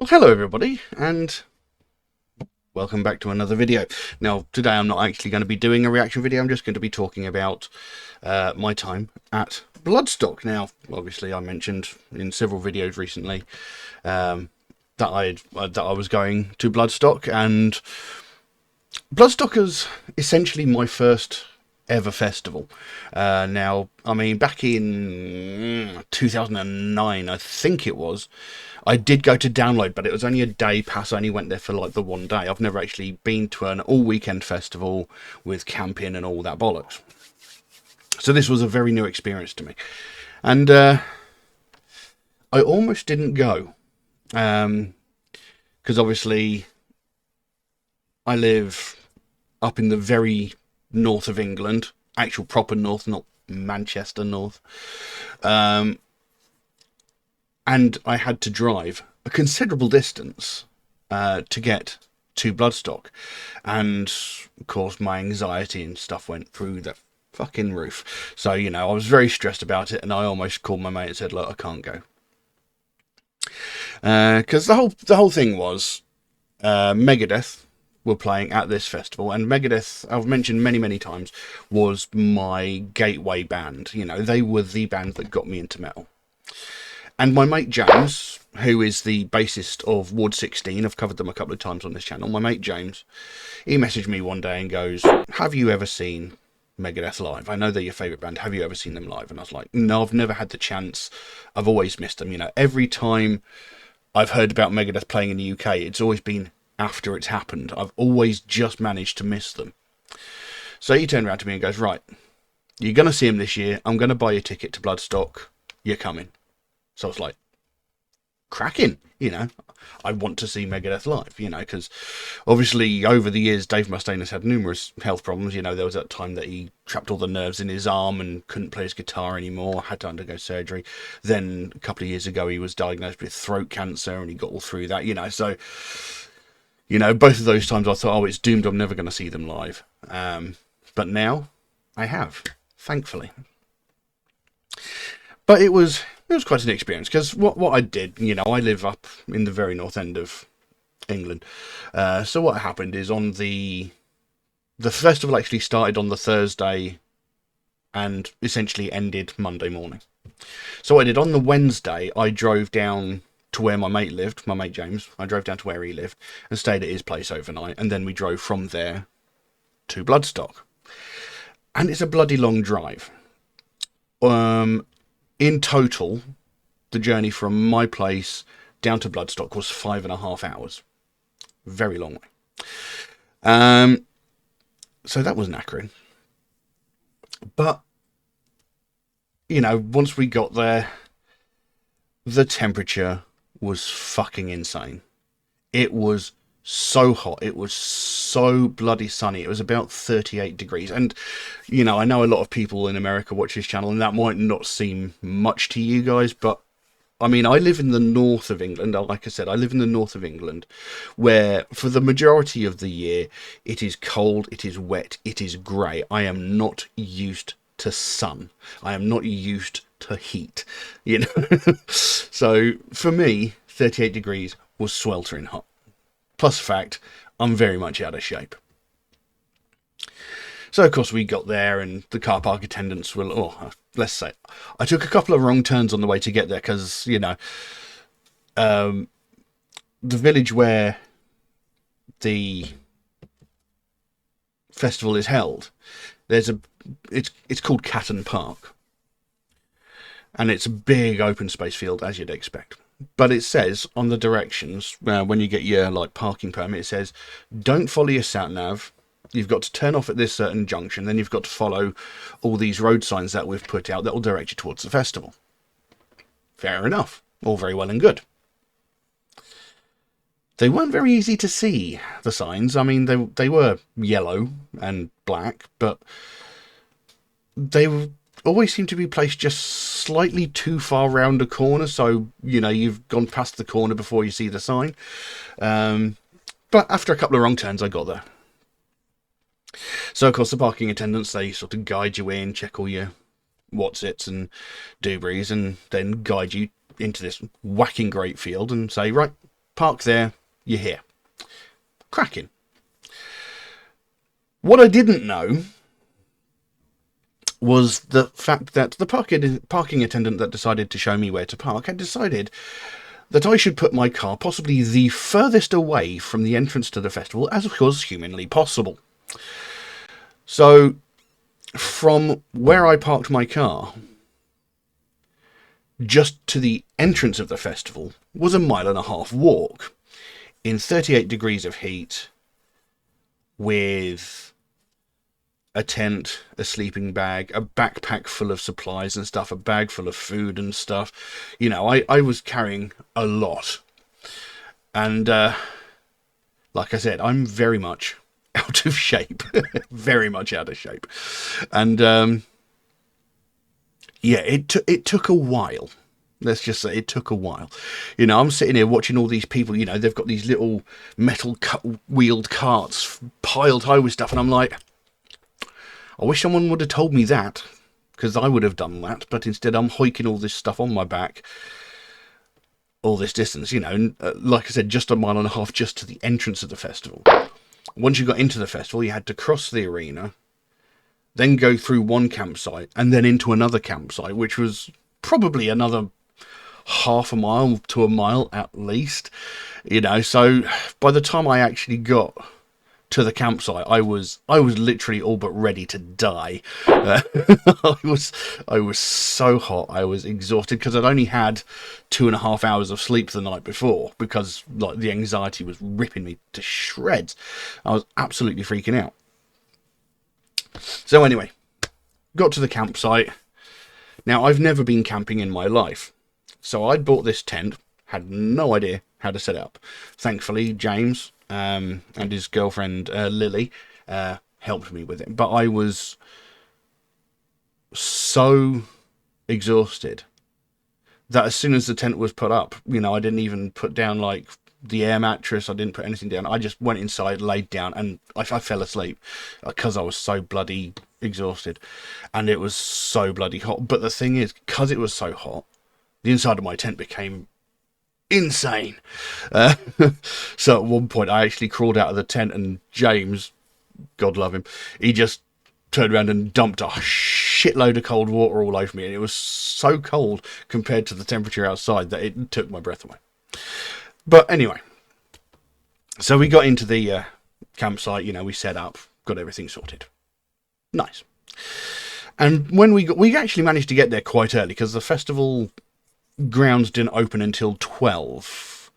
Well, hello everybody, and welcome back to another video. Now, today I'm not actually going to be doing a reaction video, I'm just going to be talking about my time at Bloodstock. Now, obviously I mentioned in several videos recently that I was going to Bloodstock, and Bloodstock is essentially my first ever festival. Now, I mean, back in 2009, I think it was, I did go to download, but it was only a day pass. I only went there for like the one day. I've never actually been to an all-weekend festival with camping and all that bollocks. So this was a very new experience to me. And I almost didn't go. Because obviously I live up in the very north of England, actual proper north, not Manchester north, and I had to drive a considerable distance to get to Bloodstock, and of course my anxiety and stuff went through the fucking roof. So, you know, I was very stressed about it, and I almost called my mate and said, look, I can't go, because the whole thing was Megadeth were playing at this festival, and Megadeth, I've mentioned many times, was my gateway band. You know, they were the band that got me into metal. And my mate James, who is the bassist of Ward 16, I've covered them a couple of times on this channel, my mate James, he messaged me one day and goes, have you ever seen Megadeth live? I know they're your favourite band, have you ever seen them live? And I was like, no, I've never had the chance, I've always missed them. You know, every time I've heard about Megadeth playing in the UK, it's always been after it's happened. I've always just managed to miss them. So he turned around to me and goes, right, you're going to see him this year. I'm going to buy you a ticket to Bloodstock. You're coming. So I was like, cracking, you know. I want to see Megadeth live, you know, because obviously over the years Dave Mustaine has had numerous health problems. You know, there was that time that he trapped all the nerves in his arm and couldn't play his guitar anymore, had to undergo surgery. Then a couple of years ago he was diagnosed with throat cancer, and he got all through that, you know. So, you know, both of those times I thought, oh, it's doomed, I'm never going to see them live. But now I have, thankfully. But it was quite an experience, because what I did, you know, I live up in the very north end of England. So what happened is, on the festival actually started on the Thursday and essentially ended Monday morning. So what I did on the Wednesday, I drove down to where my mate lived, my mate James. I drove down to where he lived and stayed at his place overnight, and then we drove from there to Bloodstock. And it's a bloody long drive. In total, the journey from my place down to Bloodstock was 5.5 hours. Very long way. So that was knackering. But, you know, once we got there, the temperature was fucking insane. It was so hot. It was so bloody sunny. It was about 38 degrees. And, you know, I know a lot of people in America watch this channel, and that might not seem much to you guys, but I mean, I live in the north of England. Like I said, I live in the north of England, where for the majority of the year, it is cold, it is wet, it is grey. I am not used to sun. I am not used to heat, you know. So for me, 38 degrees was sweltering hot. Plus the fact I'm very much out of shape. So of course we got there, and the car park attendants were, oh, let's say, I took a couple of wrong turns on the way to get there, because, you know, the village where the festival is held, it's called Catton Park, and it's a big open space field, as you'd expect. But it says on the directions, when you get your like parking permit, it says, don't follow your sat nav. You've got to turn off at this certain junction. Then you've got to follow all these road signs that we've put out that will direct you towards the festival. Fair enough. All very well and good. They weren't very easy to see, the signs. I mean, they were yellow and black, but they always seem to be placed just slightly too far round a corner, so, you know, you've gone past the corner before you see the sign. But after a couple of wrong turns, I got there. So, of course, the parking attendants, they sort of guide you in, check all your what's-its and doobies, and then guide you into this whacking great field and say, right, park there, you're here. Cracking. What I didn't know was the fact that the parking attendant that decided to show me where to park had decided that I should put my car possibly the furthest away from the entrance to the festival as was humanly possible. So, from where I parked my car, just to the entrance of the festival, was a 1.5 mile walk in 38 degrees of heat with a tent, a sleeping bag, a backpack full of supplies and stuff, a bag full of food and stuff. You know, I was carrying a lot. And, like I said, I'm very much out of shape. Very much out of shape. And, yeah, it took a while. Let's just say it took a while. You know, I'm sitting here watching all these people, you know, they've got these little metal wheeled carts piled high with stuff, and I'm like, I wish someone would have told me that, because I would have done that, but instead I'm hoiking all this stuff on my back, all this distance, you know, and, like I said, just a 1.5 miles just to the entrance of the festival. Once you got into the festival, you had to cross the arena, then go through one campsite, and then into another campsite, which was probably another 0.5 mile to a mile at least, you know. So by the time I actually got to the campsite, I was literally all but ready to die. I was so hot. I was exhausted because I'd only had 2.5 hours of sleep the night before, because like the anxiety was ripping me to shreds. I was absolutely freaking out. So anyway, got to the campsite. Now, I've never been camping in my life, so I'd bought this tent, had no idea how to set it up. Thankfully, James and his girlfriend Lily helped me with it, but I was so exhausted that as soon as the tent was put up, you know, I didn't even put down like the air mattress. I didn't put anything down. I just went inside, laid down, and I fell asleep because I was so bloody exhausted, and it was so bloody hot. But the thing is, because it was so hot, the inside of my tent became insane. So at one point I actually crawled out of the tent, and James, God love him, he just turned around and dumped a shitload of cold water all over me, and it was so cold compared to the temperature outside that it took my breath away. But anyway, so we got into the campsite, you know, we set up, got everything sorted. Nice. And when we actually managed to get there quite early, because the festival grounds didn't open until 12.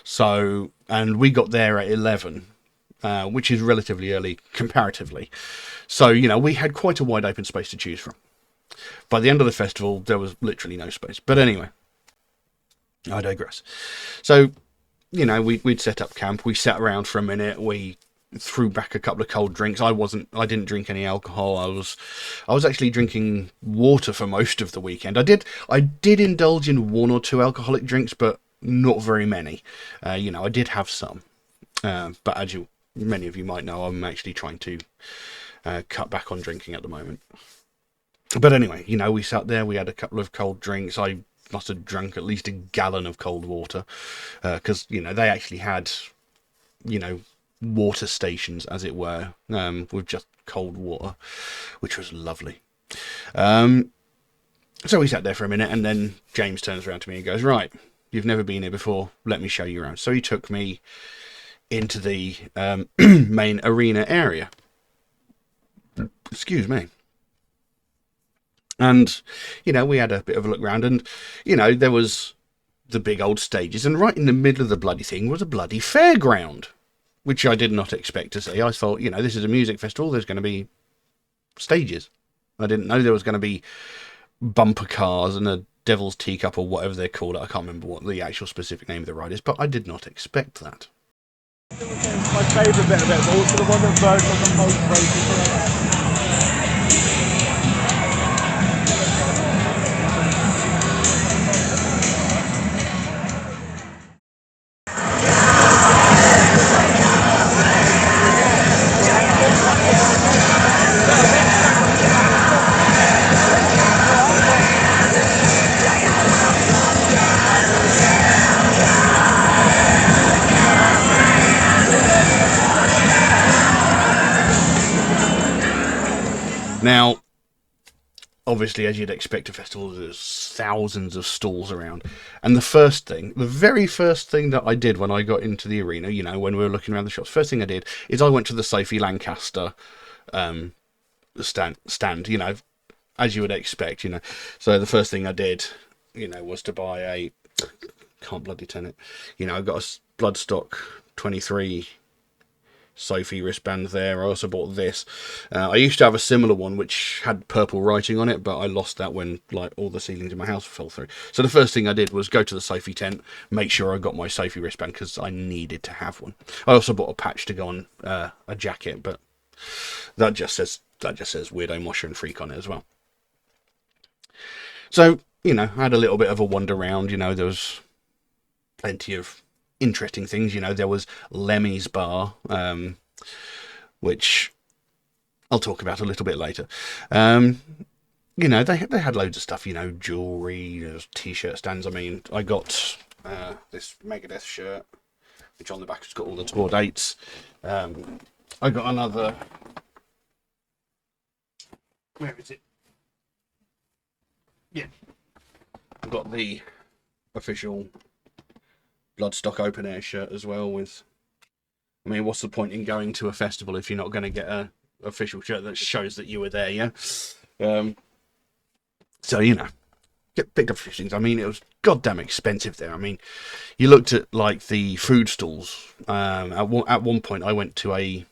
So, and we got there at 11, which is relatively early comparatively. So, you know, we had quite a wide open space to choose from. By the end of the festival, there was literally no space. But anyway, I digress. So, you know, we'd set up camp. We sat around for a minute. We threw back a couple of cold drinks. I didn't drink any alcohol. I was actually drinking water for most of the weekend. I did indulge in 1 or 2 alcoholic drinks, but not very many. You know, I did have some. But as many of you might know, I'm actually trying to cut back on drinking at the moment. But anyway, you know, we sat there, we had a couple of cold drinks. I must have drunk at least a gallon of cold water, because, you know, they actually had, you know, water stations, as it were, with just cold water, which was lovely. So we sat there for a minute, and then James turns around to me and goes, right, you've never been here before, let me show you around. So he took me into the main arena area. Excuse me. And, you know, we had a bit of a look around, and, you know, there was the big old stages, and right in the middle of the bloody thing was a bloody fairground, which I did not expect to see. I thought, you know, this is a music festival, there's going to be stages. I didn't know there was going to be bumper cars and a devil's teacup or whatever they're called. I can't remember what the actual specific name of the ride is, but I did not expect that. My favourite bit of it, but also the one that burns on the most races. Now, obviously, as you'd expect a festival, there's thousands of stalls around. And the very first thing that I did when I got into the arena, when we were looking around the shops, first thing I did is I went to the Sophie Lancaster stand, as you would expect. So the first thing I did, was to buy a, can't bloody turn it, I got a Bloodstock 23 Sophie wristband there. I also bought this. I used to have a similar one which had purple writing on it, but I lost that when all the ceilings in my house fell through. So the first thing I did was go to the Sophie tent, make sure I got my Sophie wristband because I needed to have one. I also bought a patch to go on a jacket, but that just says Weirdo Mosher and Freak on it as well. So I had a little bit of a wander around. There was plenty of interesting things. There was Lemmy's Bar, which I'll talk about a little bit later. They had loads of stuff, jewellery, t-shirt stands. I mean, I got this Megadeth shirt, which on the back has got all the tour dates. I got another... Where is it? Yeah. I've got the official Bloodstock open air shirt as well with... I mean, what's the point in going to a festival if you're not going to get a official shirt that shows that you were there, yeah? So, picked up a few things. I mean, it was goddamn expensive there. I mean, you looked at, the food stalls. At one point, I went to a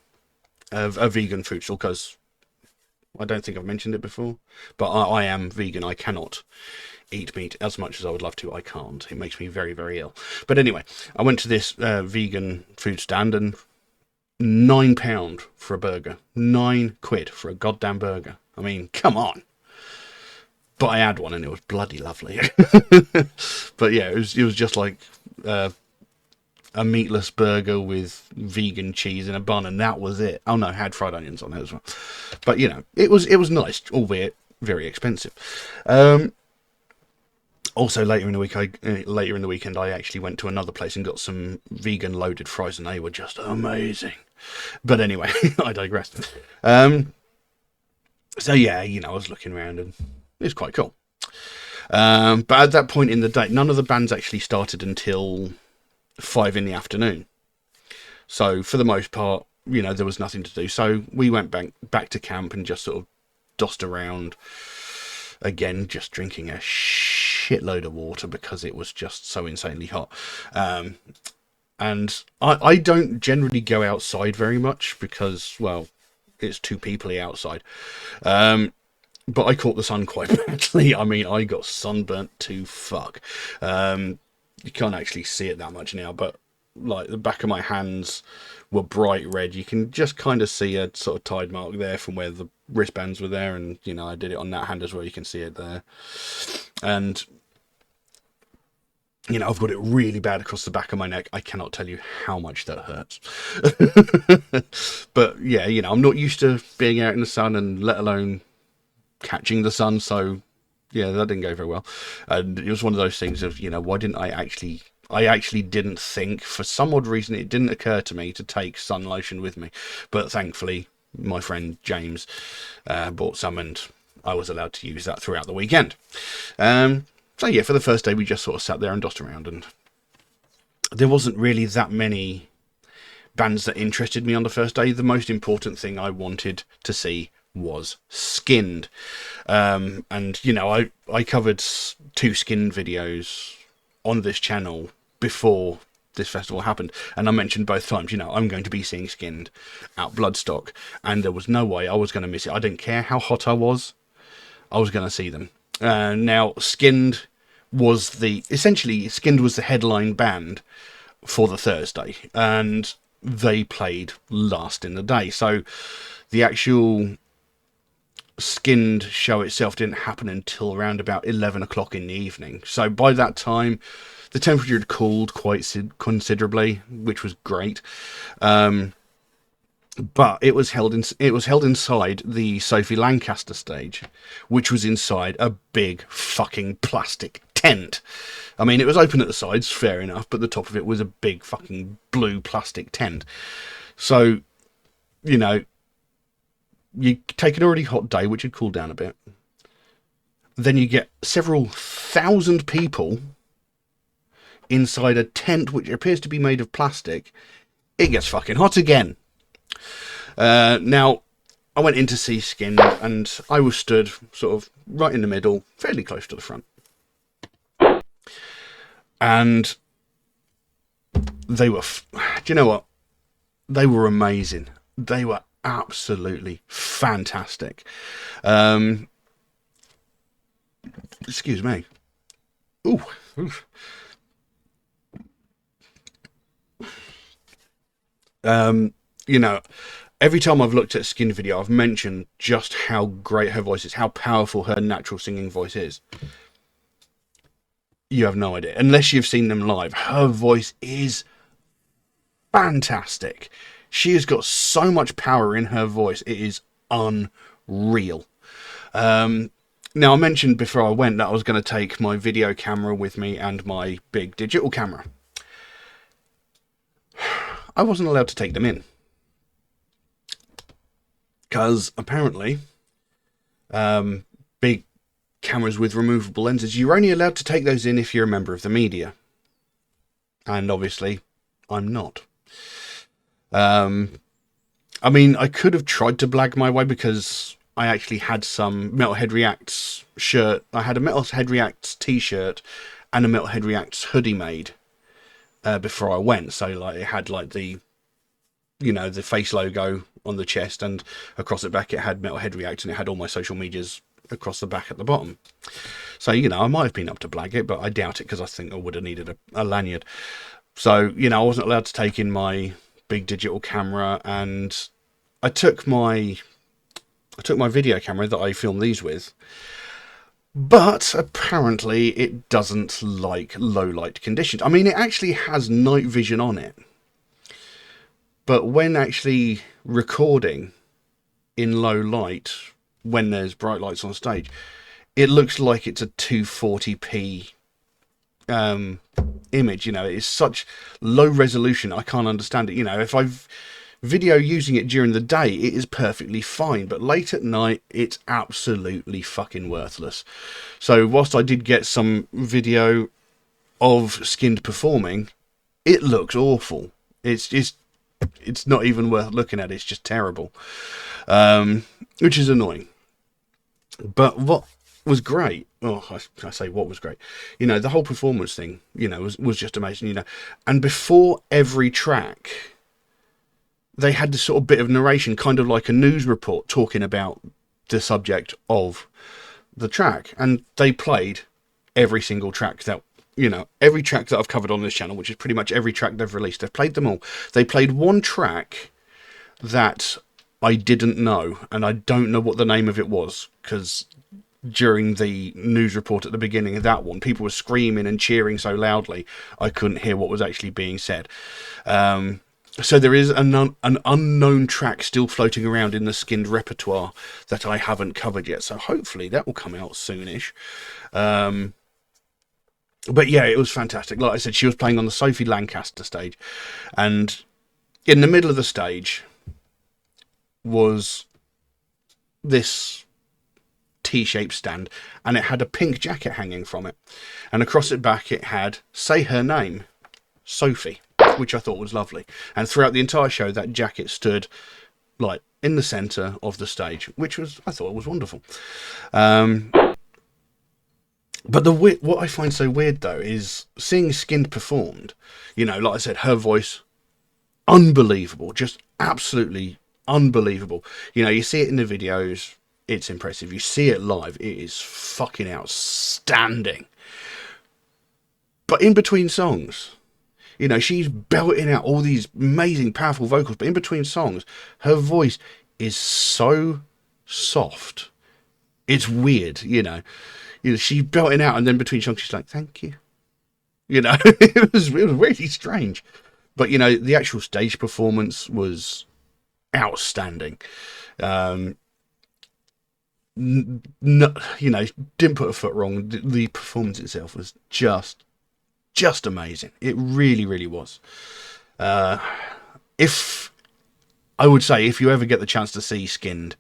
vegan food stall because I don't think I've mentioned it before, but I am vegan. I cannot eat meat as much as I would love to. I can't. It makes me very, very ill. But anyway, I went to this vegan food stand and £9 for a burger. £9 for a goddamn burger. I mean, come on. But I had one and it was bloody lovely. But yeah, it was just like a meatless burger with vegan cheese and a bun, and that was it. Oh no, it had fried onions on it as well. But it was nice, albeit very expensive. Also, later in the weekend, I actually went to another place and got some vegan loaded fries, and they were just amazing. But anyway, I digress. So yeah, I was looking around and it was quite cool. But at that point in the day, none of the bands actually started until 5 in the afternoon. So for the most part, there was nothing to do. So we went back to camp and just sort of dossed around. Again, just drinking a shitload of water because it was just so insanely hot. And I don't generally go outside very much because, well, it's too peoply outside. But I caught the sun quite badly. I mean, I got sunburnt to fuck. You can't actually see it that much now, but the back of my hands were bright red. You can just kind of see a sort of tide mark there from where the wristbands were there, and I did it on that hand as well. You can see it there, and I've got it really bad across the back of my neck. I cannot tell you how much that hurts. But yeah, I'm not used to being out in the sun, and let alone catching the sun, so yeah, that didn't go very well. And it was one of those things of, why didn't I actually didn't think, for some odd reason, it didn't occur to me to take sun lotion with me. But thankfully, my friend James bought some, and I was allowed to use that throughout the weekend. So yeah, for the first day, we just sort of sat there and dossed around, and there wasn't really that many bands that interested me on the first day. The most important thing I wanted to see was Skinned. And I covered 2 Skinned videos on this channel before this festival happened, and I mentioned both times, I'm going to be seeing Skinned at Bloodstock, and there was no way I was going to miss it. I didn't care how hot I was going to see them. Now, Skinned was the headline band for the Thursday, and they played last in the day. So the actual Skinned show itself didn't happen until around about 11 o'clock in the evening. So by that time, the temperature had cooled quite considerably, which was great. But it was held inside the Sophie Lancaster stage, which was inside a big fucking plastic tent. I mean, it was open at the sides, fair enough, but the top of it was a big fucking blue plastic tent. So, you take an already hot day, which had cooled down a bit. Then you get several thousand people inside a tent which appears to be made of plastic. It gets fucking hot again. Now, I went in to see Skinned, and I was stood sort of right in the middle, fairly close to the front. And they were, do you know what? They were amazing. They were absolutely fantastic. Excuse me. Ooh. You know, every time I've looked at a Skin video, I've mentioned just how great her voice is, how powerful her natural singing voice is. You have no idea. Unless you've seen them live, her voice is fantastic. She has got so much power in her voice. It is unreal. Now, I mentioned before I went that I was going to take my video camera with me and my big digital camera. I wasn't allowed to take them in. Because apparently, big cameras with removable lenses, you're only allowed to take those in if you're a member of the media. And obviously, I'm not. I mean, I could have tried to blag my way because I actually had some Metalhead Reacts shirt. I had a Metalhead Reacts t-shirt and a Metalhead Reacts hoodie made before I went. So like it had like the, you know, the face logo on the chest, and across the back it had Metalhead Reacts, and it had all my social medias across the back at the bottom. So, you know, I might have been up to blag it, but I doubt it because I think I would have needed a lanyard. So, you know, I wasn't allowed to take in my big digital camera, and I took my video camera that I filmed these with, but apparently it doesn't like low light conditions. I mean, it actually has night vision on it, but when actually recording in low light, when there's bright lights on stage, it looks like it's a 240p image. You know, it's such low resolution, I can't understand it. You know, if I've video using it during the day, it is perfectly fine, but late at night it's absolutely fucking worthless. So whilst I did get some video of Skinned performing, it looks awful. It's not even worth looking at. It's just terrible, which is annoying. But what was great, I say what was great, you know, the whole performance thing, you know, was just amazing, you know. And before every track they had this sort of bit of narration, kind of like a news report talking about the subject of the track. And they played every single track that, you know, every track that I've covered on this channel, which is pretty much every track they've released. They've played them all. They played one track that I didn't know, and I don't know what the name of it was, because during the news report at the beginning of that one, people were screaming and cheering so loudly I couldn't hear what was actually being said. So there is an unknown track still floating around in the Skinned repertoire that I haven't covered yet. So hopefully that will come out soonish. But yeah, it was fantastic. Like I said, she was playing on the Sophie Lancaster stage. And in the middle of the stage was this T-shaped stand. And it had a pink jacket hanging from it. And across its back it had, say her name, Sophie, which I thought was lovely. And throughout the entire show, that jacket stood like in the center of the stage, which was, I thought, was wonderful. But what I find so weird though is seeing Skinned performed. You know, like I said, her voice, unbelievable, just absolutely unbelievable. You know, you see it in the videos, it's impressive. You see it live, it is fucking outstanding. But in between songs, you know, she's belting out all these amazing, powerful vocals, but in between songs, her voice is so soft. It's weird, you know. She's belting out, and then between songs, she's like, "Thank you." You know, it was really strange. But, you know, the actual stage performance was outstanding. No, you know, didn't put a foot wrong. The performance itself was just amazing. It really was. If I would say, if you ever get the chance to see Skinned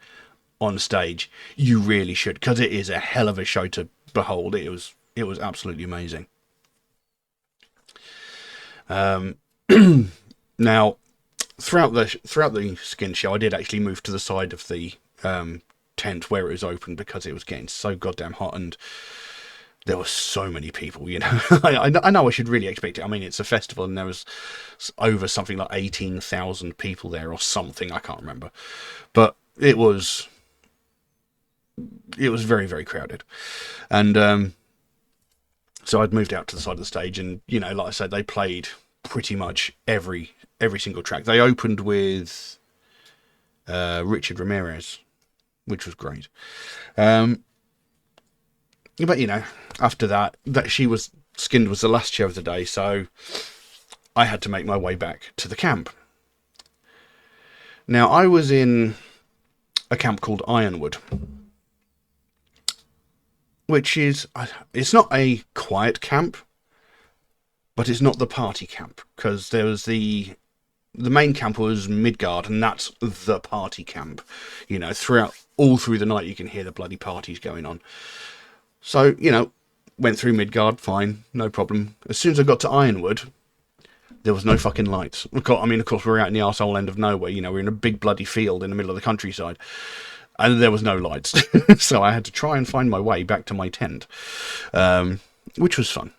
on stage, you really should, because it is a hell of a show to behold. It was absolutely amazing. Now, throughout the skin show, I did actually move to the side of the tent where it was open because it was getting so goddamn hot, and there were so many people. I know I should really expect it. I mean, it's a festival, and there was over something like 18,000 people there or something. I can't remember, but it was very, very crowded, and so I'd moved out to the side of the stage, and like I said, they played pretty much every single track. They opened with Richard Ramirez, which was great. But after that She Was Skinned was the last show of the day, so I had to make my way back to the camp. Now, I was in a camp called Ironwood, which it's not a quiet camp, but it's not the party camp, because there was the main camp was Midgard, and that's the party camp. All through the night you can hear the bloody parties going on. So, went through Midgard, fine, no problem. As soon as I got to Ironwood, there was no fucking lights. Of course, we're out in the arsehole end of nowhere. We're in a big bloody field in the middle of the countryside. And there was no lights. So I had to try and find my way back to my tent, which was fun.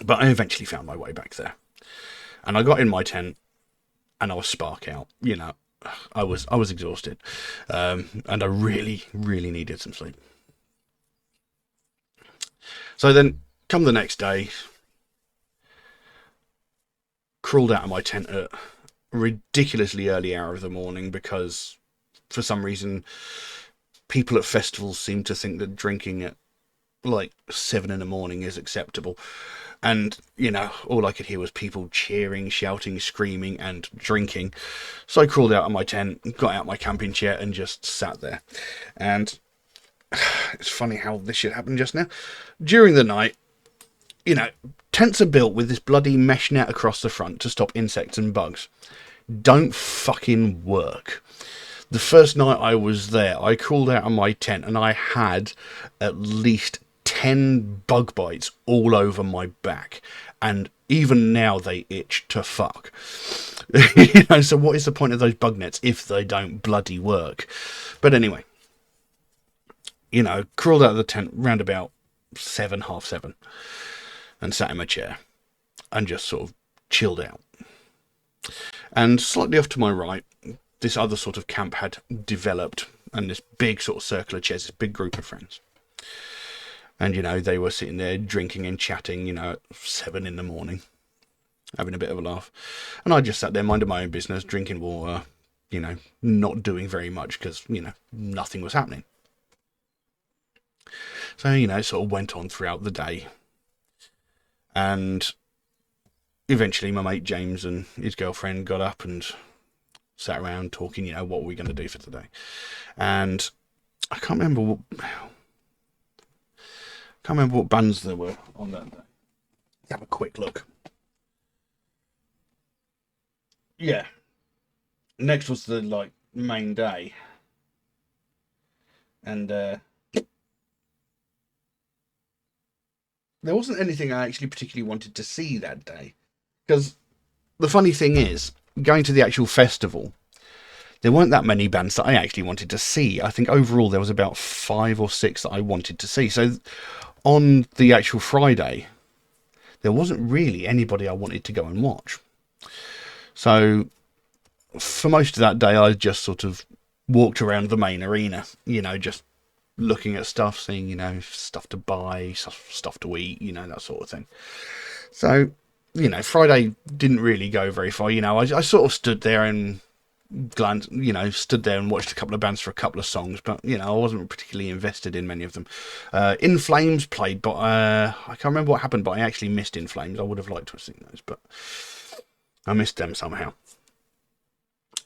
But I eventually found my way back there. And I got in my tent, and I was spark out. I was exhausted. And I really, really needed some sleep. So then, come the next day, crawled out of my tent at a ridiculously early hour of the morning, because for some reason people at festivals seem to think that drinking at like 7 in the morning is acceptable. And, all I could hear was people cheering, shouting, screaming, and drinking. So I crawled out of my tent, got out my camping chair, and just sat there. And it's funny how this shit happened just now. During the night, tents are built with this bloody mesh net across the front to stop insects and bugs. Don't fucking work. The first night I was there, I crawled out of my tent, and I had at least 10 bug bites all over my back, and even now they itch to fuck. So what is the point of those bug nets if they don't bloody work? But anyway, crawled out of the tent round about 7, half 7, and sat in my chair and just sort of chilled out. And slightly off to my right, this other sort of camp had developed, and this big sort of circle of chairs, this big group of friends. And, they were sitting there drinking and chatting, at 7 in the morning, having a bit of a laugh. And I just sat there minding my own business, drinking water, not doing very much because, nothing was happening. So, it sort of went on throughout the day. And eventually my mate James and his girlfriend got up and sat around talking, what were we going to do for today? And I can't remember what bands there were on that day. Let's have a quick look. Yeah. Next was the main day. And there wasn't anything I actually particularly wanted to see that day. Because the funny thing is, going to the actual festival, there weren't that many bands that I actually wanted to see. I think overall there was about 5 or 6 that I wanted to see. So on the actual Friday, there wasn't really anybody I wanted to go and watch. So for most of that day, I just sort of walked around the main arena, just looking at stuff, seeing, stuff to buy, stuff to eat, that sort of thing. So, Friday didn't really go very far. I sort of stood there and stood there and watched a couple of bands for a couple of songs, but, I wasn't particularly invested in many of them. In Flames played, but I can't remember what happened, but I actually missed In Flames. I would have liked to have seen those, but I missed them somehow.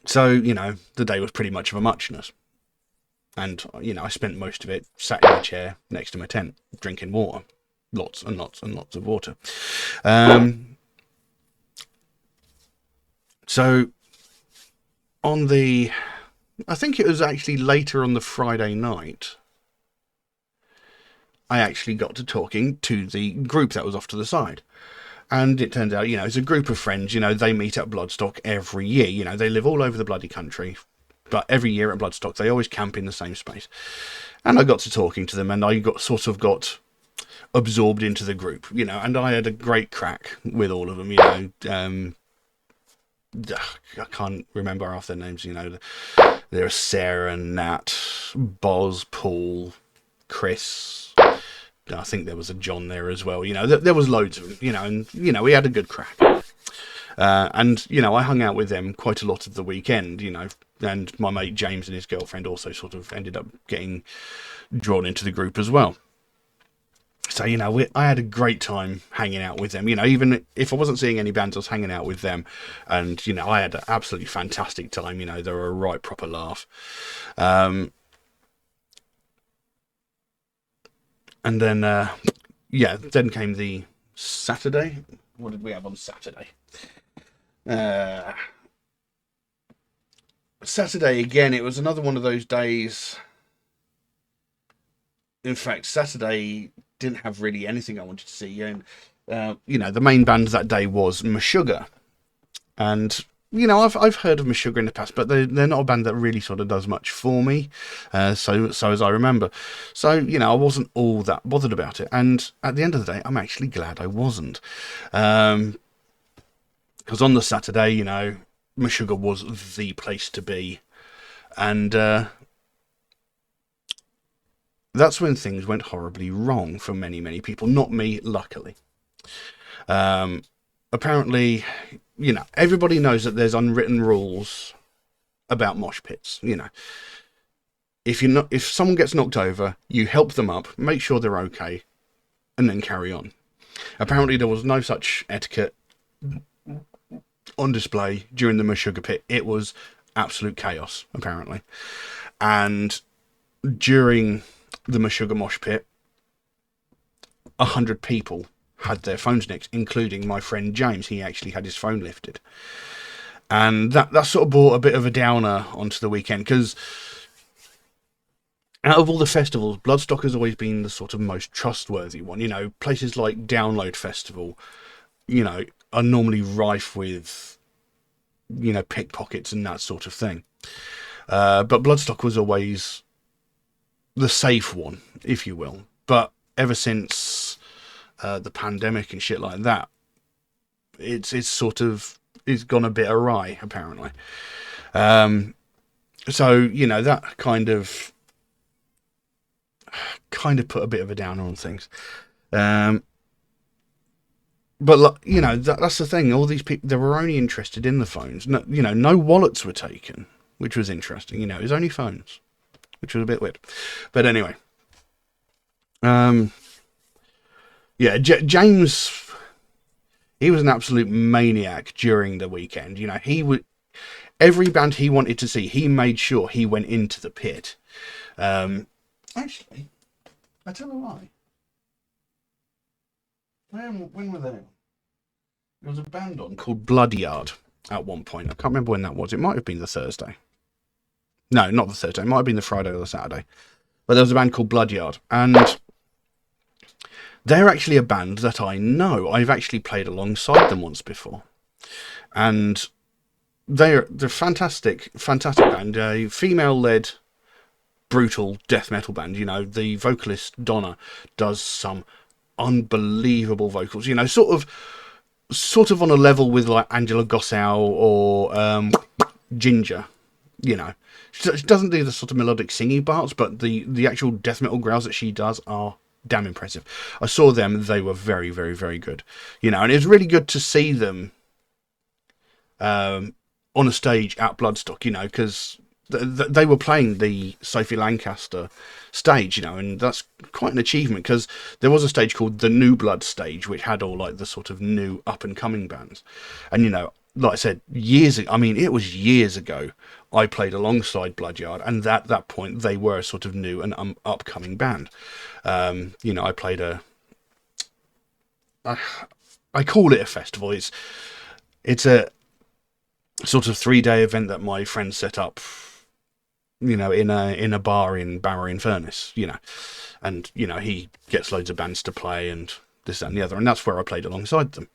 So, the day was pretty much of a muchness. And, I spent most of it sat in my chair next to my tent, drinking water. Lots and lots and lots of water. So, on the I think it was actually later on the Friday night, I actually got to talking to the group that was off to the side. And it turns out, it's a group of friends, they meet at Bloodstock every year. They live all over the bloody country. But every year at Bloodstock, they always camp in the same space. And I got to talking to them, and I got absorbed into the group, and I had a great crack with all of them. I can't remember half their names. There are Sarah, Nat, Boz, Paul, Chris. I think there was a John there as well. There was loads of them. And we had a good crack. And I hung out with them quite a lot of the weekend. And my mate James and his girlfriend also sort of ended up getting drawn into the group as well. So, I had a great time hanging out with them. Even if I wasn't seeing any bands, I was hanging out with them. And, I had an absolutely fantastic time. They were a right proper laugh. And then, then came the Saturday. What did we have on Saturday? Saturday, again, it was another one of those days. In fact, Saturday didn't have really anything I wanted to see. And, the main band that day was Meshuggah. And, I've heard of Meshuggah in the past, but they're not a band that really sort of does much for me. So as I remember. So, I wasn't all that bothered about it. And at the end of the day, I'm actually glad I wasn't. Because on the Saturday, Meshuggah was the place to be. And that's when things went horribly wrong for many, many people. Not me, luckily. Apparently, everybody knows that there's unwritten rules about mosh pits. If someone gets knocked over, you help them up, make sure they're okay, and then carry on. Apparently, there was no such etiquette on display during the Meshuggah pit. It was absolute chaos, apparently. And during the Meshuggah mosh pit, 100 people had their phones nicked, including my friend James. He actually had his phone lifted. And that sort of brought a bit of a downer onto the weekend, because out of all the festivals, Bloodstock has always been the sort of most trustworthy one. Places like Download Festival, are normally rife with, pickpockets and that sort of thing. But Bloodstock was always the safe one, if you will. But ever since the pandemic and shit like that, it's gone a bit awry, apparently. So that kind of put a bit of a downer on things. But that's the thing. All these people, they were only interested in the phones. No wallets were taken, which was interesting. It was only phones, which was a bit weird. But anyway, James, he was an absolute maniac during the weekend. He would, every band he wanted to see, he made sure he went into the pit. Actually, I tell you why. When were they? There was a band on called Bloodyard at one point. I can't remember when that was. It might have been the Thursday. No, not the Thursday. It might have been the Friday or the Saturday. But there was a band called Bloodyard. And they're actually a band that I know. I've actually played alongside them once before. And they're fantastic, fantastic band. A female-led, brutal death metal band. The vocalist, Donna, does some unbelievable vocals. Sort of on a level with like Angela Gossow or Ginger. She doesn't do the sort of melodic singing parts, but the actual death metal growls that she does are damn impressive. I saw them; they were very, very, very good. And it was really good to see them on a stage at Bloodstock. Because they were playing the Sophie Lancaster stage, and that's quite an achievement, because there was a stage called the New Blood stage, which had all like the sort of new up and coming bands. And like I said, years ago, it was years ago, I played alongside Bloodyard, and at that point they were a sort of new and upcoming band. I played I call it a festival. It's a sort of 3-day event that my friend set up in a bar in Barrow-in-Furness, and he gets loads of bands to play and this, that, and the other, and that's where I played alongside them.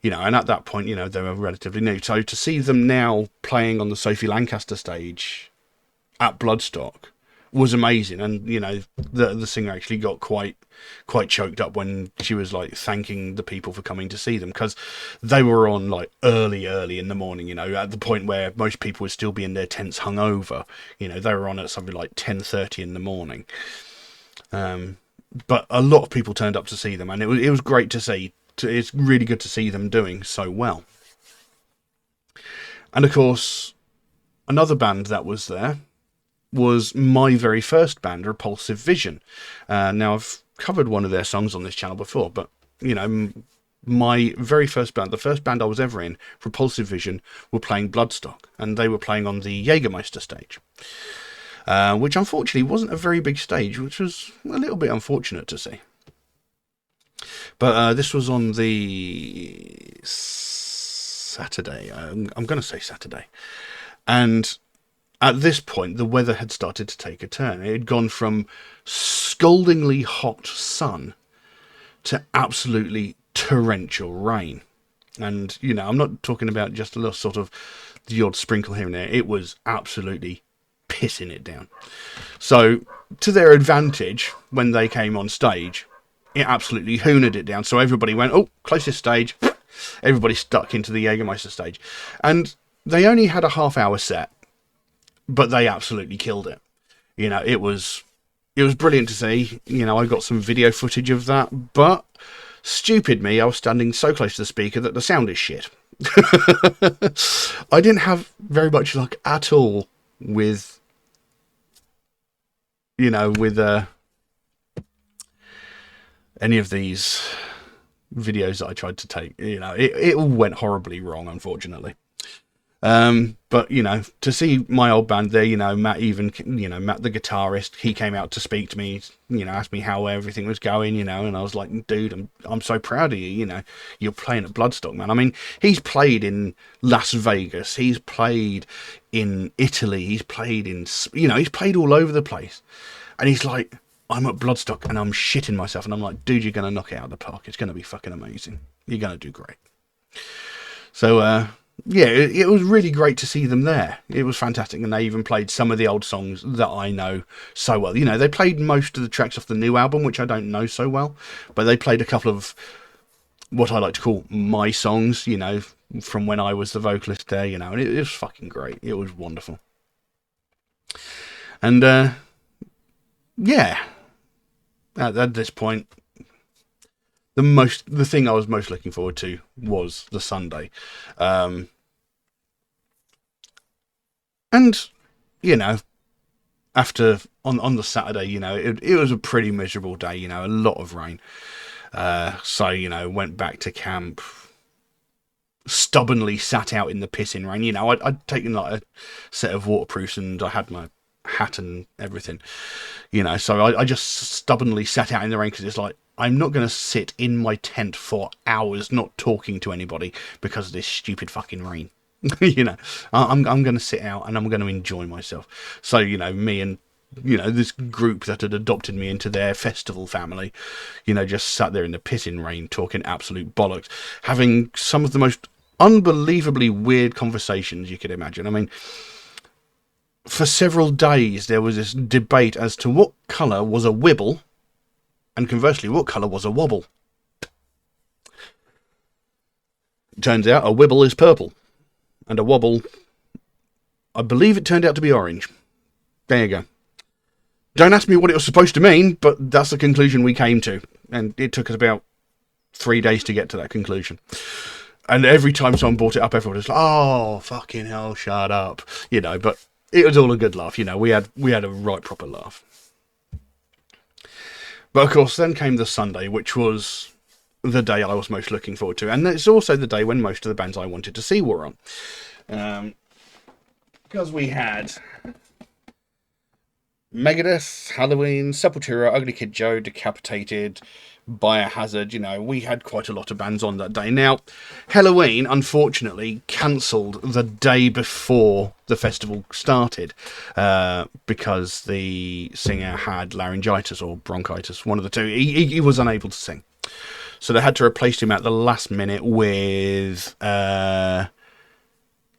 And at that point, they were relatively new. So to see them now playing on the Sophie Lancaster stage at Bloodstock was amazing. And, the singer actually got quite choked up when she was like thanking the people for coming to see them, because they were on like early in the morning, at the point where most people would still be in their tents hungover. They were on at something like 10:30 in the morning. But a lot of people turned up to see them, and it was great to see. It's really good to see them doing so well. And of course, another band that was there was my very first band, Repulsive Vision. Now, I've covered one of their songs on this channel before, but, my very first band, the first band I was ever in, Repulsive Vision, were playing Bloodstock, and they were playing on the Jägermeister stage, which unfortunately wasn't a very big stage, which was a little bit unfortunate to see. But this was on the Saturday. I'm going to say Saturday. And at this point, the weather had started to take a turn. It had gone from scaldingly hot sun to absolutely torrential rain. And, I'm not talking about just a little sort of the odd sprinkle here and there. It was absolutely pissing it down. So, to their advantage, when they came on stage, it absolutely hoonered it down. So everybody went, oh, closest stage. Everybody stuck into the Jägermeister stage. And they only had a half-hour set, but they absolutely killed it. It was brilliant to see. I got some video footage of that, but stupid me, I was standing so close to the speaker that the sound is shit. I didn't have very much luck at all with, any of these videos that I tried to take. It all went horribly wrong, unfortunately. But, to see my old band there, Matt Matt the guitarist, he came out to speak to me, asked me how everything was going, and I was like, dude, I'm so proud of you, you're playing at Bloodstock, man. I mean, he's played in Las Vegas, he's played in Italy, he's played in, he's played all over the place. And he's like, I'm at Bloodstock and I'm shitting myself. And I'm like, dude, you're going to knock it out of the park. It's going to be fucking amazing. You're going to do great. So, yeah, it was really great to see them there. It was fantastic. And they even played some of the old songs that I know so well. They played most of the tracks off the new album, which I don't know so well. But they played a couple of what I like to call my songs, from when I was the vocalist there, and it was fucking great. It was wonderful. And, yeah. At this point, the thing I was most looking forward to was the Sunday, and after on the Saturday, it was a pretty miserable day, a lot of rain, so went back to camp, stubbornly sat out in the pissing rain. I'd taken like a set of waterproofs and I had my hat and everything, so I just stubbornly sat out in the rain, because it's like, I'm not going to sit in my tent for hours not talking to anybody because of this stupid fucking rain. I'm going to sit out and I'm going to enjoy myself. So, me and, this group that had adopted me into their festival family, just sat there in the pissing rain talking absolute bollocks, having some of the most unbelievably weird conversations you could imagine. I mean, for several days there was this debate as to what colour was a wibble, and conversely, what colour was a wobble. It turns out a wibble is purple, and a wobble, I believe it turned out to be orange. There you go. Don't ask me what it was supposed to mean, but that's the conclusion we came to, and it took us about 3 days to get to that conclusion. And every time someone brought it up, everyone was like, oh, fucking hell, shut up. But it was all a good laugh, we had a right proper laugh. But of course, then came the Sunday, which was the day I was most looking forward to. And it's also the day when most of the bands I wanted to see were on. Because we had Megadeth, Halloween, Sepultura, Ugly Kid Joe, Decapitated, Biohazard, you know, we had quite a lot of bands on that day. Now, Halloween, unfortunately, cancelled the day before the festival started because the singer had laryngitis or bronchitis, one of the two. He was unable to sing. So they had to replace him at the last minute with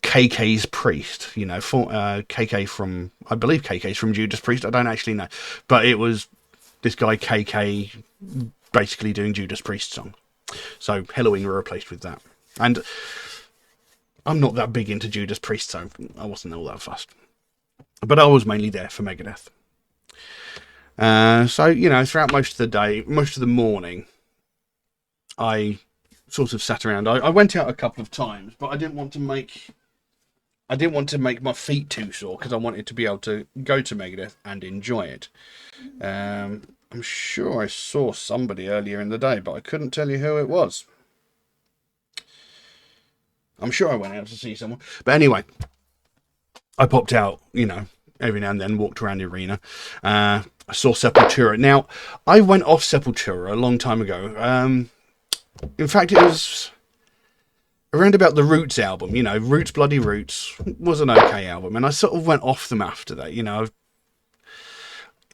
KK's Priest, you know, KK from, I believe KK's from Judas Priest, I don't actually know. But it was this guy KK basically doing Judas Priest songs. So Halloween were replaced with that. And I'm not that big into Judas Priest, so I wasn't all that fussed. But I was mainly there for Megadeth. So, you know, throughout most of the day, most of the morning, I sort of sat around. I went out a couple of times, but I didn't want to make my feet too sore because I wanted to be able to go to Megadeth and enjoy it. I'm sure I saw somebody earlier in the day, but I couldn't tell you who it was. I'm sure I went out to see someone. But anyway, I popped out, you know, every now and then, walked around the arena. I saw Sepultura. Now, I went off Sepultura a long time ago. In fact, it was around about the Roots album. You know, Roots Bloody Roots was an okay album. And I sort of went off them after that, you know.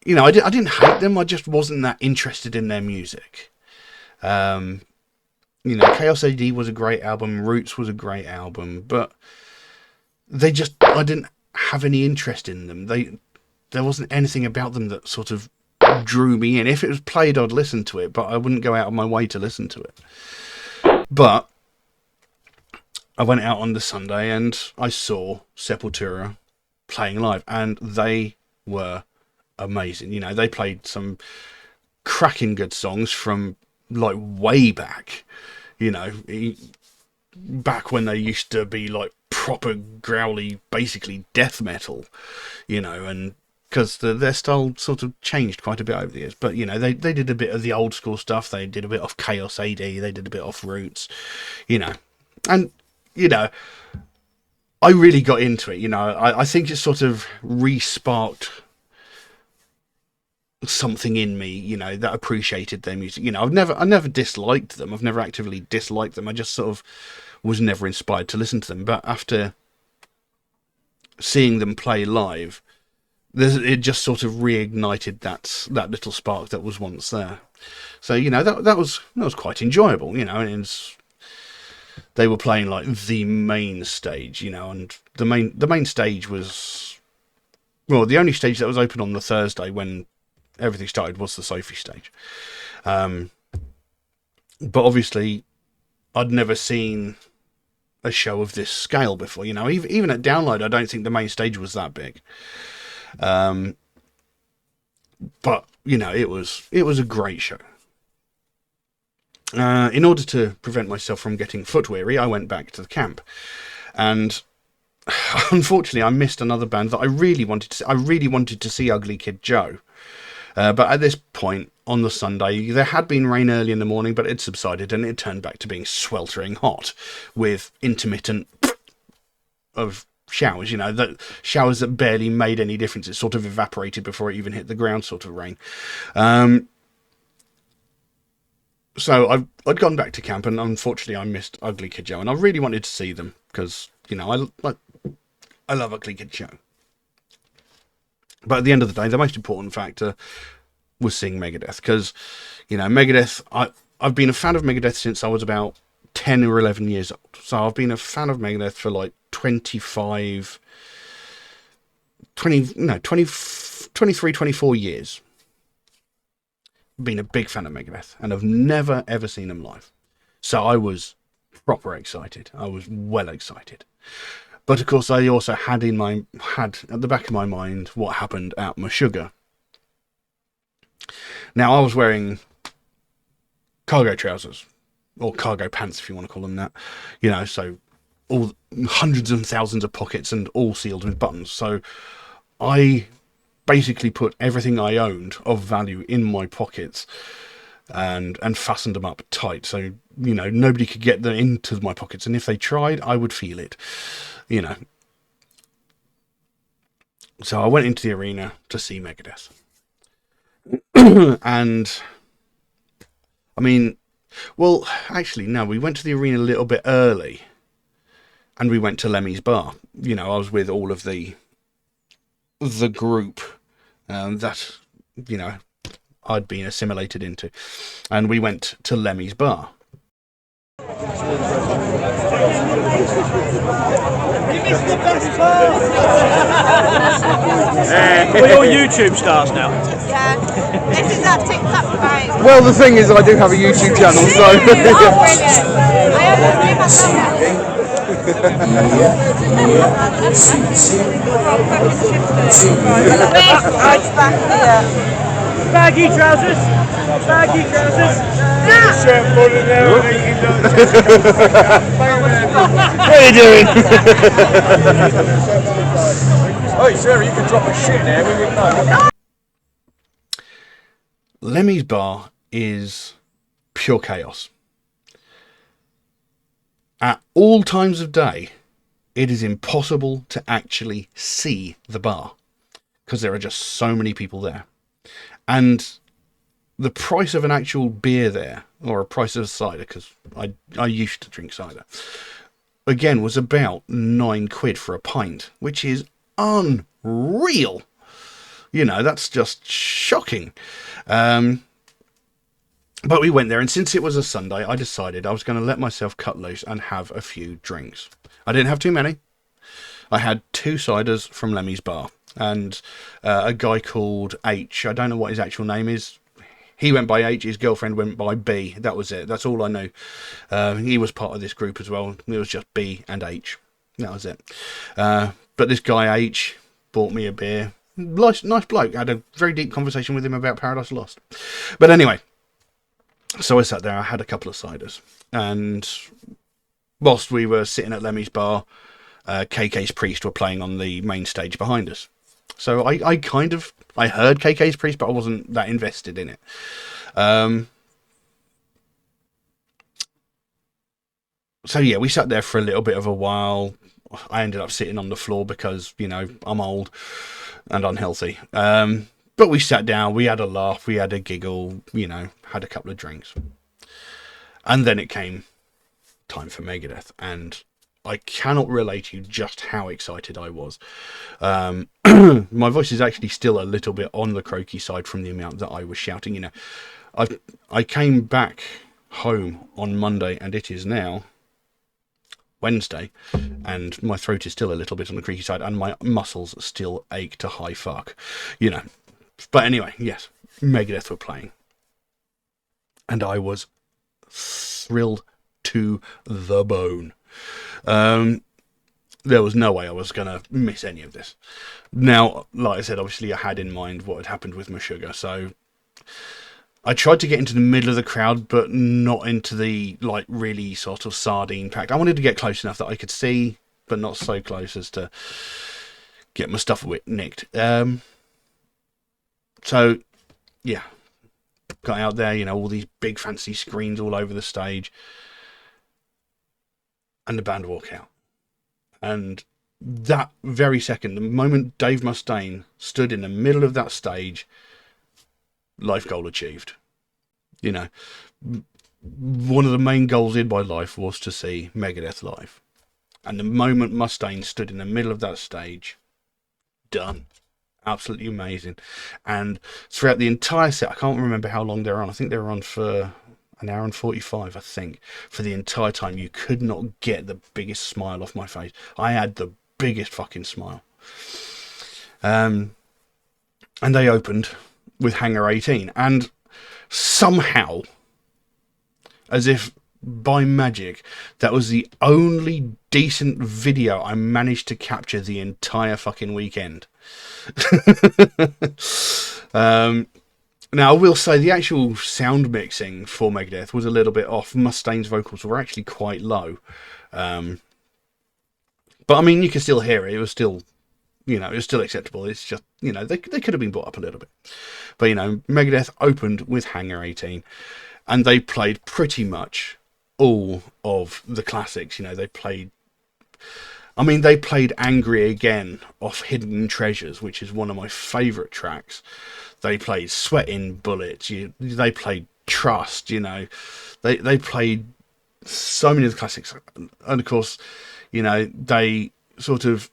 I didn't hate them. I just wasn't that interested in their music. You know, Chaos AD was a great album. Roots was a great album, but I didn't have any interest in them. There wasn't anything about them that sort of drew me in. If it was played, I'd listen to it, but I wouldn't go out of my way to listen to it. But I went out on the Sunday and I saw Sepultura playing live, and they were amazing. You know, they played some cracking good songs from like way back, you know, back when they used to be like proper growly, basically death metal, you know, and because their style sort of changed quite a bit over the years. But, you know, they did a bit of the old school stuff. They did a bit of Chaos AD. They did a bit of Roots, you know, and, you know, I really got into it. You know, I think it sort of re-sparked something in me, you know, that appreciated their music. You know, I never disliked them. I've never actively disliked them. I just sort of was never inspired to listen to them. But after seeing them play live, it just sort of reignited that little spark that was once there. So, you know, that was quite enjoyable, you know, and they were playing like the main stage, you know, and the main stage was, well, the only stage that was open on the Thursday when everything started was the Sophie stage. But obviously I'd never seen a show of this scale before, you know, even at Download, I don't think the main stage was that big. But, you know, it was a great show. In order to prevent myself from getting foot weary, I went back to the camp, and unfortunately I missed another band that I really wanted to see. I really wanted to see Ugly Kid Joe. But at this point, on the Sunday, there had been rain early in the morning, but it subsided and it turned back to being sweltering hot with intermittent of showers, you know, that showers that barely made any difference. It sort of evaporated before it even hit the ground sort of rain. So I'd gone back to camp, and unfortunately I missed Ugly Kid Joe, and I really wanted to see them because, you know, I love Ugly Kid Joe. But at the end of the day, the most important factor was seeing Megadeth, because, you know, Megadeth, I've been a fan of Megadeth since I was about 10 or 11 years old. So I've been a fan of Megadeth for like 23, 24 years. Been a big fan of Megadeth, and I've never ever seen them live. So I was proper excited. I was well excited. But of course, I also had at the back of my mind what happened at Meshuggah. Now, I was wearing cargo trousers, or cargo pants, if you want to call them that. You know, so all hundreds and thousands of pockets and all sealed with buttons. So I basically put everything I owned of value in my pockets and fastened them up tight. So, you know, nobody could get them into my pockets. And if they tried, I would feel it. You know, so I went into the arena to see Megadeth, and I mean, well, actually, no, we went to the arena a little bit early, and we went to Lemmy's bar. You know, I was with all of the group that, you know, I'd been assimilated into, and we went to Lemmy's bar. You missed the best part! We're all YouTube stars now. Yeah, this is our TikTok fight. Well, the thing is, I do have a YouTube channel, so. Oh, brilliant! I have to do myself. Back here. Baggy trousers. Baggy trousers. What are you doing? Hey, Sarah, you can drop a shit there. We wouldn't know. Lemmy's bar is pure chaos. At all times of day, it is impossible to actually see the bar because there are just so many people there. And the price of an actual beer there, or a price of cider, because I used to drink cider, again, was about £9 for a pint, which is unreal. You know, that's just shocking. But we went there, and since it was a Sunday, I decided I was going to let myself cut loose and have a few drinks. I didn't have too many. I had 2 ciders from Lemmy's bar, and a guy called H. I don't know what his actual name is. He went by H, his girlfriend went by B. That was it. That's all I know. He was part of this group as well. It was just B and H. That was it. But this guy H bought me a beer. Nice bloke. I had a very deep conversation with him about Paradise Lost. But anyway, so I sat there. I had a couple of ciders. And whilst we were sitting at Lemmy's bar, KK's Priest were playing on the main stage behind us. So I heard KK's Priest, but I wasn't that invested in it. So yeah, we sat there for a little bit of a while. I ended up sitting on the floor because, you know, I'm old and unhealthy. But we sat down, we had a laugh, we had a giggle, you know, had a couple of drinks. And then it came time for Megadeth, and I cannot relate to you just how excited I was. My voice is actually still a little bit on the croaky side from the amount that I was shouting. You know, I came back home on Monday, and it is now Wednesday, and my throat is still a little bit on the creaky side, and my muscles still ache to high fuck, you know. But anyway, yes, Megadeth were playing, and I was thrilled to the bone. There was no way I was going to miss any of this. Now, like I said, obviously I had in mind what had happened with my sugar, so I tried to get into the middle of the crowd, but not into the, like, really sort of sardine packed. I wanted to get close enough that I could see, but not so close as to get my stuff nicked. So, yeah, got out there, you know, all these big fancy screens all over the stage, and the band walk out. And that very second, the moment Dave Mustaine stood in the middle of that stage, life goal achieved. You know, one of the main goals in my life was to see Megadeth live. And the moment Mustaine stood in the middle of that stage, done. Absolutely amazing. And throughout the entire set, I can't remember how long they were on. I think they were on for an hour and 45, I think. For the entire time, you could not get the biggest smile off my face. I had the biggest fucking smile. And they opened with Hangar 18. And somehow, as if by magic, that was the only decent video I managed to capture the entire fucking weekend. Now, I will say the actual sound mixing for Megadeth was a little bit off. Mustaine's vocals were actually quite low. But, I mean, you can still hear it. It was still, you know, it was still acceptable. It's just, you know, they could have been brought up a little bit. But, you know, Megadeth opened with Hangar 18. And they played pretty much all of the classics. You know, they played Angry Again off Hidden Treasures, which is one of my favourite tracks. They played Sweatin' Bullets. They played Trust, you know, they played so many of the classics, and of course, you know, they sort of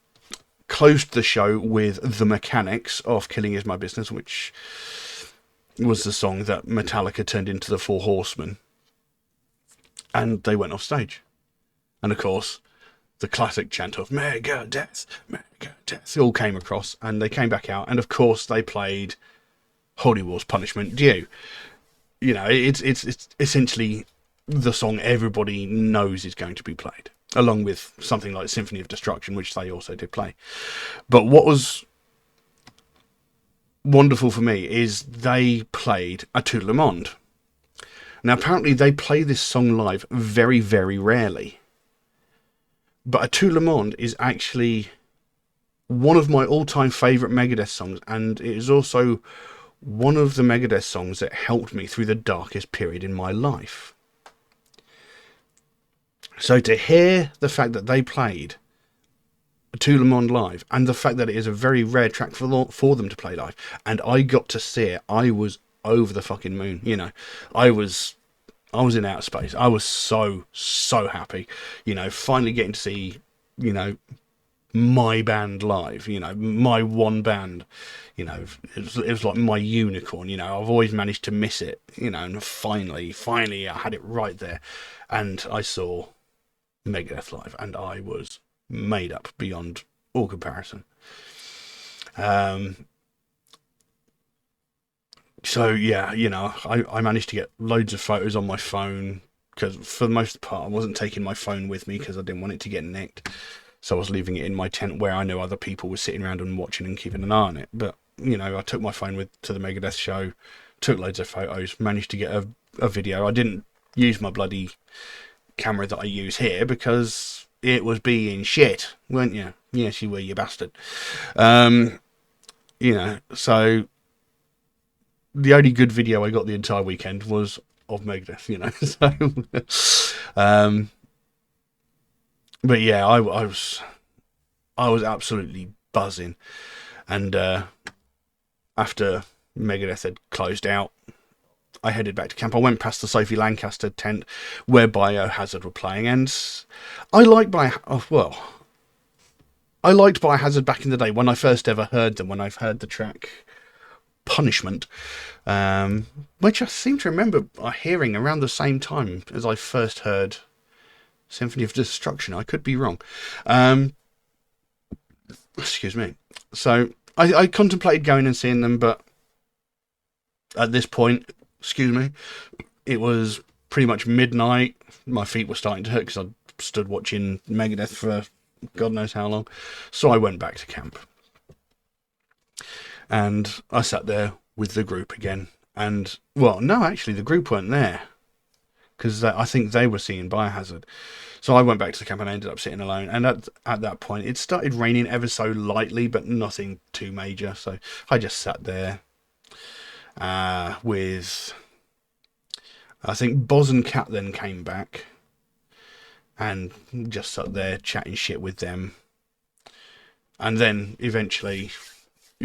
closed the show with The Mechanics of Killing Is My Business, which was the song that Metallica turned into the Four Horsemen, and they went off stage. And of course, the classic chant of Megadeth, Megadeth, all came across, and they came back out, and of course they played Holy War's Punishment Due. You know, it's essentially the song everybody knows is going to be played, along with something like Symphony of Destruction, which they also did play. But what was wonderful for me is they played A Tout Le Monde. Now, apparently they play this song live very, very rarely. But A Tout Le Monde is actually one of my all-time favourite Megadeth songs, and it is also one of the Megadeth songs that helped me through the darkest period in my life. So to hear the fact that they played A Tout Le Monde live, and the fact that it is a very rare track for them to play live, and I got to see it, I was over the fucking moon. You know, I was in outer space. I was so happy, you know, finally getting to see, you know, my band live, you know, my one band, you know, it was like my unicorn, you know. I've always managed to miss it, you know, and finally I had it right there, and I saw Megadeth live, and I was made up beyond all comparison. So yeah, you know, I managed to get loads of photos on my phone, because for the most part I wasn't taking my phone with me because I didn't want it to get nicked. So I was leaving it in my tent where I knew other people were sitting around and watching and keeping an eye on it. But, you know, I took my phone with to the Megadeth show, took loads of photos, managed to get a video. I didn't use my bloody camera that I use here because it was being shit, weren't you? Yes, you were, you bastard. You know, so the only good video I got the entire weekend was of Megadeth, you know. So, but yeah, I was absolutely buzzing, and after Megadeth had closed out, I headed back to camp. I went past the Sophie Lancaster tent where Biohazard were playing, and I liked Biohazard back in the day when I first ever heard them, when I've heard the track Punishment, which I seem to remember hearing around the same time as I first heard Symphony of Destruction. I could be wrong. Excuse me. So I contemplated going and seeing them, but at this point, excuse me, it was pretty much midnight. My feet were starting to hurt because I stood watching Megadeth for God knows how long. So I went back to camp. And I sat there with the group again. And, well, no, actually, the group weren't there, because I think they were seeing Biohazard. So I went back to the camp and I ended up sitting alone. And at that point, it started raining ever so lightly, but nothing too major. So I just sat there with, I think Boz and Cat then came back, and just sat there chatting shit with them. And then eventually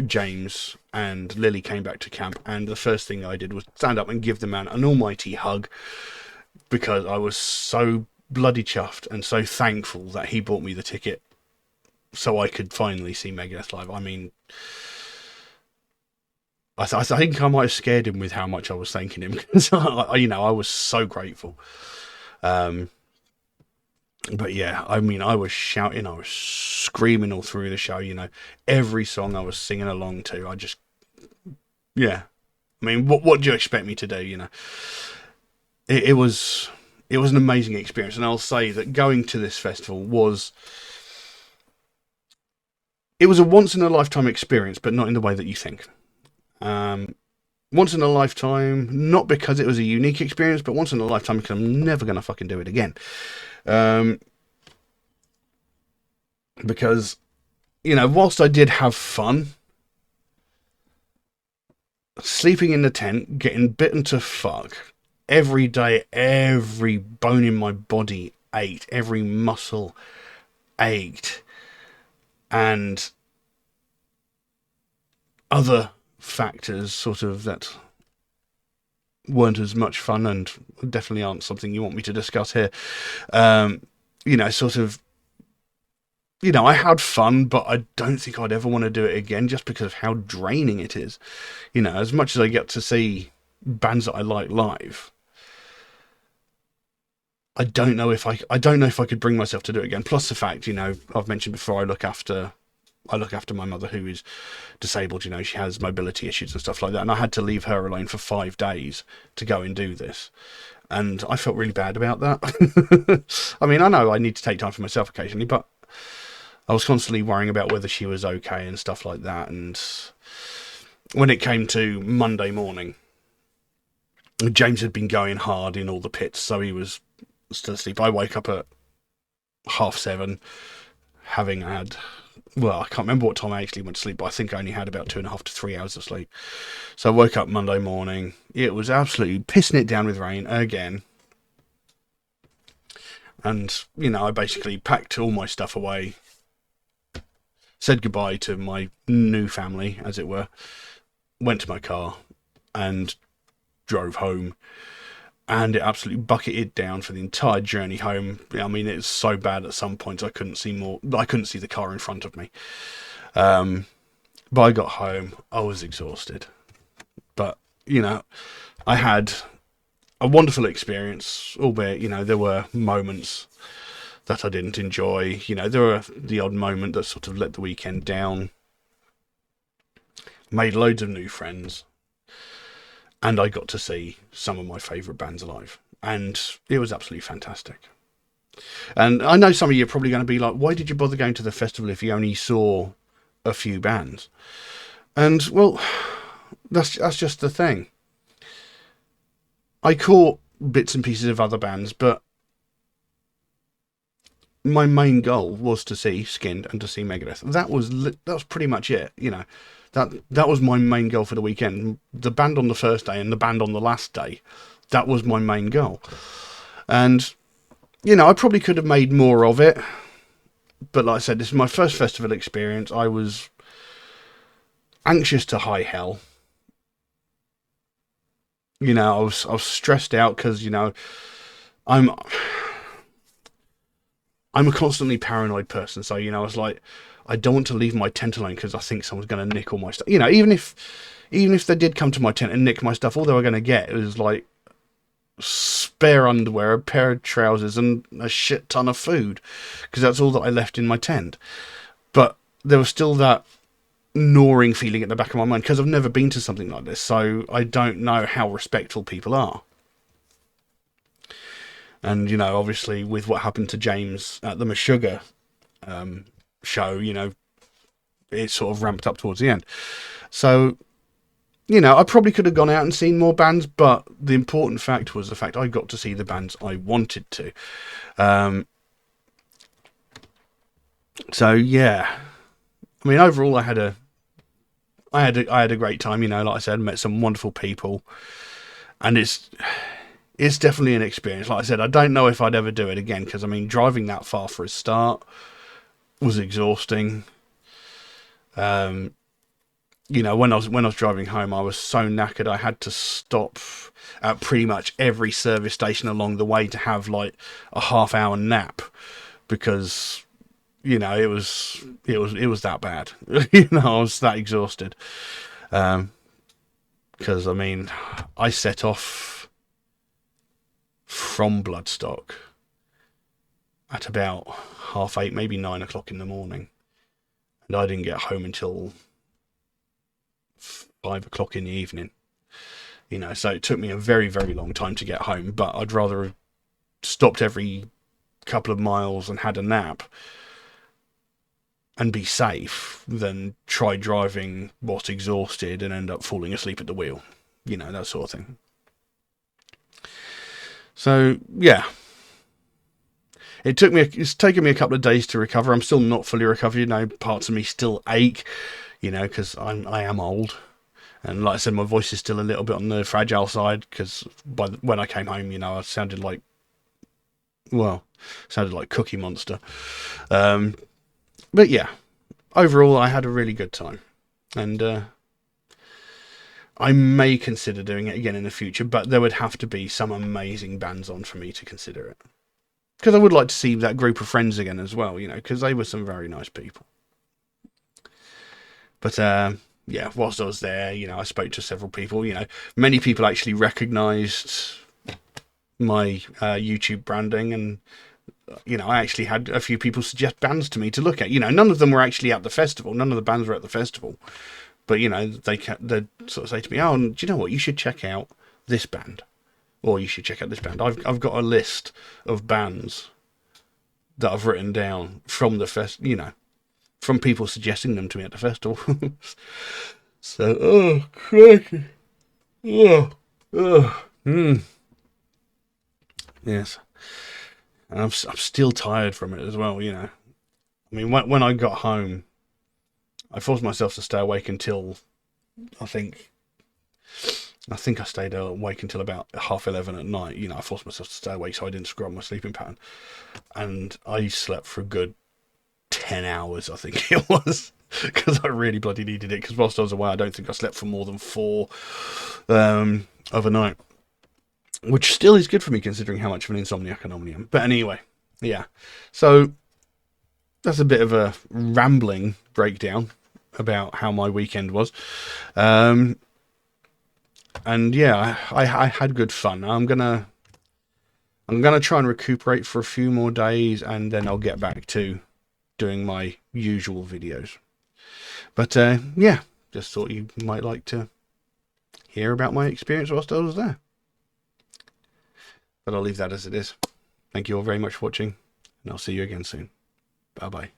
James and Lily came back to camp, and the first thing I did was stand up and give the man an almighty hug, because I was so bloody chuffed and so thankful that he bought me the ticket so I could finally see Megadeth live. I mean, I think I might have scared him with how much I was thanking him, because I was so grateful. But yeah, I mean, I was shouting, I was screaming all through the show, you know, every song I was singing along to. Yeah. I mean, what do you expect me to do, you know? It was an amazing experience, and I'll say that going to this festival was a once in a lifetime experience, but not in the way that you think. Once in a lifetime, not because it was a unique experience, but once in a lifetime because I'm never going to fucking do it again. Because, you know, whilst I did have fun, sleeping in the tent, getting bitten to fuck, every day, every bone in my body ached, every muscle ached, and other factors sort of that weren't as much fun, and definitely aren't something you want me to discuss here. Sort of, I had fun, but I don't think I'd ever want to do it again just because of how draining it is. As much as I get to see bands that I like live, I don't know if I could bring myself to do it again. Plus the fact, I've mentioned before, I look after my mother, who is disabled. She has mobility issues and stuff like that, and I had to leave her alone for 5 days to go and do this. And I felt really bad about that. I mean, I know I need to take time for myself occasionally, but I was constantly worrying about whether she was okay and stuff like that. And when it came to Monday morning, James had been going hard in all the pits, so he was still asleep. I wake up at 7:30, having had, well, I can't remember what time I actually went to sleep, but I think I only had about 2.5 to 3 hours of sleep. So I woke up Monday morning. It was absolutely pissing it down with rain again. And, I basically packed all my stuff away, said goodbye to my new family, as it were, went to my car and drove home. And it absolutely bucketed down for the entire journey home. I mean, it's so bad at some points I couldn't see the car in front of me. But I got home, I was exhausted. But, I had a wonderful experience, albeit, there were moments that I didn't enjoy. There were the odd moment that sort of let the weekend down. Made loads of new friends. And I got to see some of my favourite bands live. And it was absolutely fantastic. And I know some of you are probably going to be like, why did you bother going to the festival if you only saw a few bands? And, well, that's just the thing. I caught bits and pieces of other bands, but my main goal was to see Skinned and to see Megadeth. That was pretty much it, That was my main goal for the weekend. The band on the first day and the band on the last day, that was my main goal. And, I probably could have made more of it. But like I said, this is my first festival experience. I was anxious to high hell. I was stressed out because, I'm a constantly paranoid person. So, I was like, I don't want to leave my tent alone because I think someone's going to nick all my stuff. Even if they did come to my tent and nick my stuff, all they were going to get was like spare underwear, a pair of trousers, and a shit ton of food, because that's all that I left in my tent. But there was still that gnawing feeling at the back of my mind because I've never been to something like this, so I don't know how respectful people are. And obviously with what happened to James at the Meshuggah show, it sort of ramped up towards the end. So, I probably could have gone out and seen more bands, but the important fact was the fact I got to see the bands I wanted to. So yeah, I mean, overall, I had a great time. Like I said, met some wonderful people, and it's definitely an experience. Like I said, I don't know if I'd ever do it again because, I mean, driving that far for a start was exhausting. When I was driving home, I was so knackered. I had to stop at pretty much every service station along the way to have like a half-hour nap because it was that bad. I was that exhausted. Because I mean, I set off from Bloodstock at about 8:30, maybe 9 o'clock in the morning. And I didn't get home until 5 o'clock in the evening. So it took me a very, very long time to get home, but I'd rather have stopped every couple of miles and had a nap and be safe than try driving whilst exhausted and end up falling asleep at the wheel. That sort of thing. So, yeah. It's taken me a couple of days to recover. I'm still not fully recovered. Parts of me still ache, because I am old. And like I said, my voice is still a little bit on the fragile side because when I came home, I sounded like Cookie Monster. But yeah, overall, I had a really good time. And I may consider doing it again in the future, but there would have to be some amazing bands on for me to consider it. Because I would like to see that group of friends again as well, you know, because they were some very nice people. But yeah, whilst I was there, you know, I spoke to several people. You know, many people actually recognised my YouTube branding, and you know, I actually had a few people suggest bands to me to look at. You know, none of them were actually at the festival. None of the bands were at the festival. But, you know, they'd sort of say to me, oh, do you know what? You should check out this band. Or you should check out this band. I've got a list of bands that I've written down from the you know, from people suggesting them to me at the festival. So, oh, crikey. Yes. And I'm still tired from it as well, you know. I mean, when I got home, I forced myself to stay awake until, I think I stayed awake until about 11:30 at night. You know, I forced myself to stay awake so I didn't screw up my sleeping pattern. And I slept for a good 10 hours, I think it was, because I really bloody needed it. Because whilst I was away, I don't think I slept for more than 4 overnight. Which still is good for me considering how much of an insomniac I normally am. But anyway, yeah. So that's a bit of a rambling breakdown about how my weekend was. And yeah, I had good fun. I'm gonna try and recuperate for a few more days, and then I'll get back to doing my usual videos. But yeah, just thought you might like to hear about my experience whilst I was there. But I'll leave that as it is. Thank you all very much for watching, and I'll see you again soon. Bye bye.